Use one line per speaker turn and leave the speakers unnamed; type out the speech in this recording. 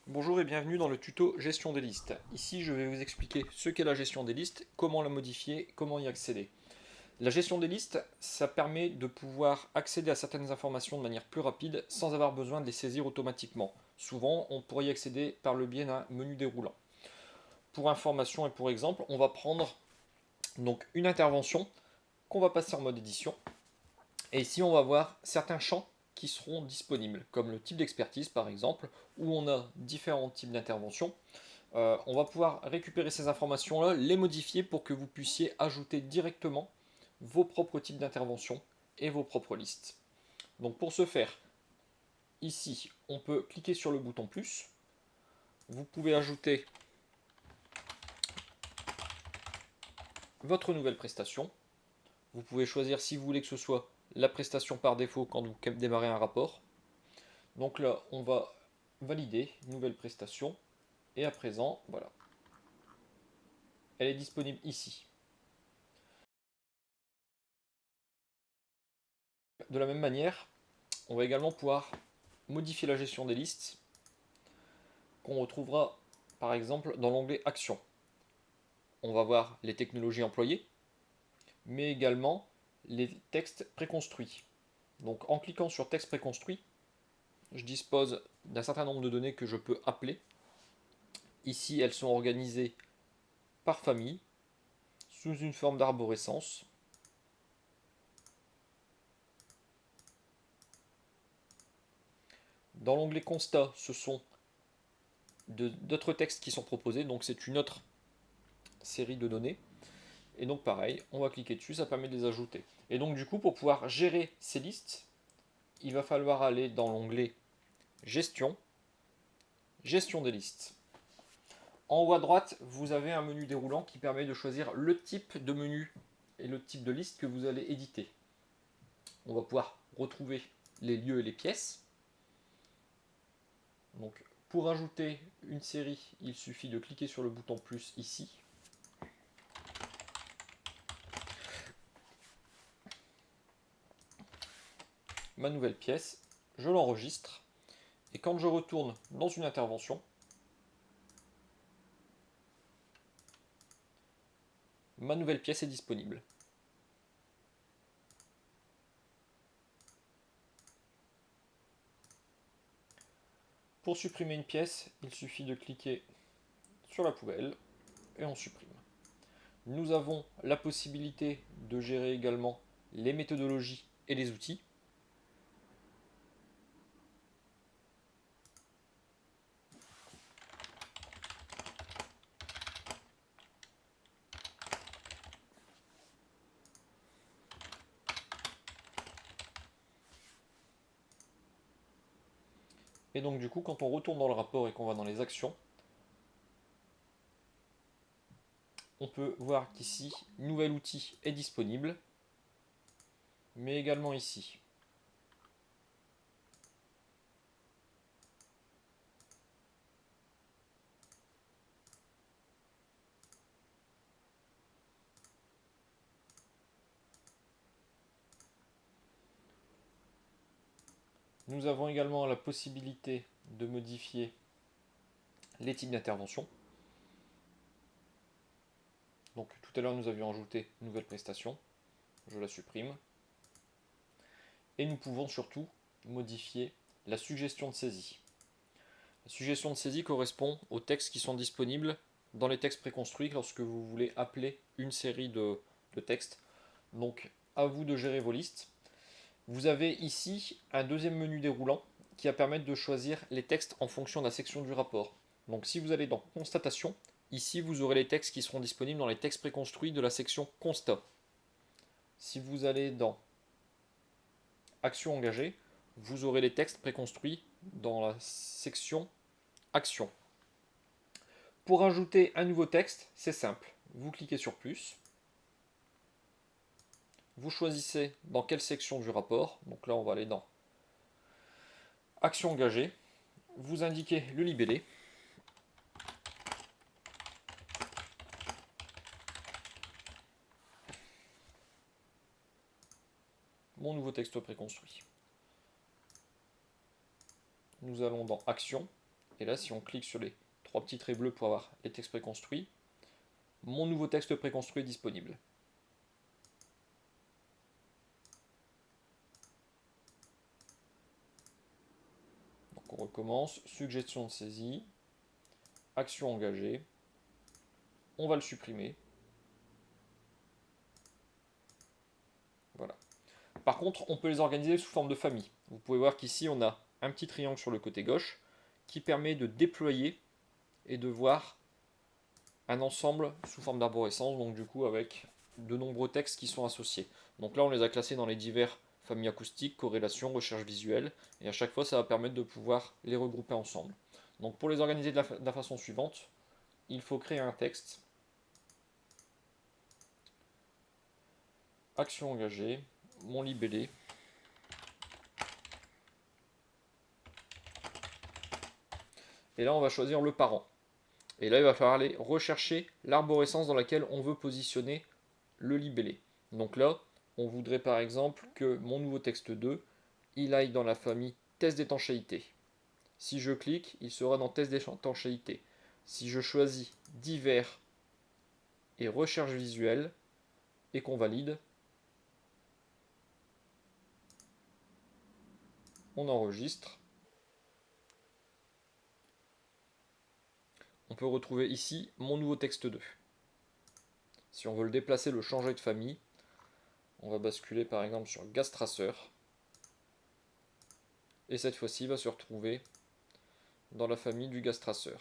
Bonjour et bienvenue dans le tuto gestion des listes. Ici je vais vous expliquer ce qu'est la gestion des listes, comment la modifier, comment y accéder. La gestion des listes, ça permet de pouvoir accéder à certaines informations de manière plus rapide sans avoir besoin de les saisir automatiquement. Souvent on pourrait y accéder par le biais d'un menu déroulant. Pour information et pour exemple, on va prendre donc une intervention qu'on va passer en mode édition. Et ici, on va voir certains champs qui seront disponibles, comme le type d'expertise par exemple, où on a différents types d'interventions. On va pouvoir récupérer ces informations-là, les modifier pour que vous puissiez ajouter directement vos propres types d'intervention et vos propres listes. Donc pour ce faire, ici, on peut cliquer sur le bouton plus. Vous pouvez ajouter votre nouvelle prestation. Vous pouvez choisir si vous voulez que ce soit la prestation par défaut quand vous démarrez un rapport. Donc là, on va valider, nouvelle prestation. Et à présent, voilà, elle est disponible ici. De la même manière, on va également pouvoir modifier la gestion des listes qu'on retrouvera par exemple dans l'onglet Action. On va voir les technologies employées, mais également les textes préconstruits. Donc en cliquant sur texte préconstruit, je dispose d'un certain nombre de données que je peux appeler. Ici, elles sont organisées par famille, sous une forme d'arborescence. Dans l'onglet Constat, ce sont d'autres textes qui sont proposés, donc c'est une autre série de données. Et donc pareil, on va cliquer dessus, ça permet de les ajouter. Et donc du coup, pour pouvoir gérer ces listes, il va falloir aller dans l'onglet Gestion, Gestion des listes. En haut à droite, vous avez un menu déroulant qui permet de choisir le type de menu et le type de liste que vous allez éditer. On va pouvoir retrouver les lieux et les pièces. Donc pour ajouter une série, il suffit de cliquer sur le bouton plus ici. Ma nouvelle pièce, je l'enregistre, et quand je retourne dans une intervention, ma nouvelle pièce est disponible. Pour supprimer une pièce, il suffit de cliquer sur la poubelle et on supprime. Nous avons la possibilité de gérer également les méthodologies et les outils. Et donc du coup, quand on retourne dans le rapport et qu'on va dans les actions, on peut voir qu'ici, nouvel outil est disponible, mais également ici. Nous avons également la possibilité de modifier les types d'intervention. Donc tout à l'heure nous avions ajouté une nouvelle prestation, je la supprime. Et nous pouvons surtout modifier la suggestion de saisie. La suggestion de saisie correspond aux textes qui sont disponibles dans les textes préconstruits lorsque vous voulez appeler une série de textes. Donc à vous de gérer vos listes. Vous avez ici un deuxième menu déroulant qui va permettre de choisir les textes en fonction de la section du rapport. Donc si vous allez dans Constatation, ici vous aurez les textes qui seront disponibles dans les textes préconstruits de la section Constat. Si vous allez dans Action engagée, vous aurez les textes préconstruits dans la section Action. Pour ajouter un nouveau texte, c'est simple. Vous cliquez sur plus. Vous choisissez dans quelle section du rapport. Donc là, on va aller dans Action engagée. Vous indiquez le libellé. Mon nouveau texte préconstruit. Nous allons dans Action. Et là, si on clique sur les trois petits traits bleus pour avoir les textes préconstruits, mon nouveau texte préconstruit est disponible. Donc on recommence, suggestion de saisie, action engagée, on va le supprimer. Voilà. Par contre, on peut les organiser sous forme de famille. Vous pouvez voir qu'ici, on a un petit triangle sur le côté gauche qui permet de déployer et de voir un ensemble sous forme d'arborescence, donc du coup avec de nombreux textes qui sont associés. Donc là, on les a classés dans les divers familles acoustiques, corrélation, recherche visuelle, et à chaque fois, ça va permettre de pouvoir les regrouper ensemble. Donc pour les organiser de la façon suivante, il faut créer un texte, action engagée, mon libellé, et là on va choisir le parent. Et là il va falloir aller rechercher l'arborescence dans laquelle on veut positionner le libellé. Donc là, on voudrait par exemple que mon nouveau texte 2, il aille dans la famille test d'étanchéité. Si je clique, il sera dans test d'étanchéité. Si je choisis divers et recherche visuelle et qu'on valide, on enregistre. On peut retrouver ici mon nouveau texte 2. Si on veut le déplacer, le changer de famille, on va basculer par exemple sur Gastracer. Et cette fois-ci, il va se retrouver dans la famille du Gastracer.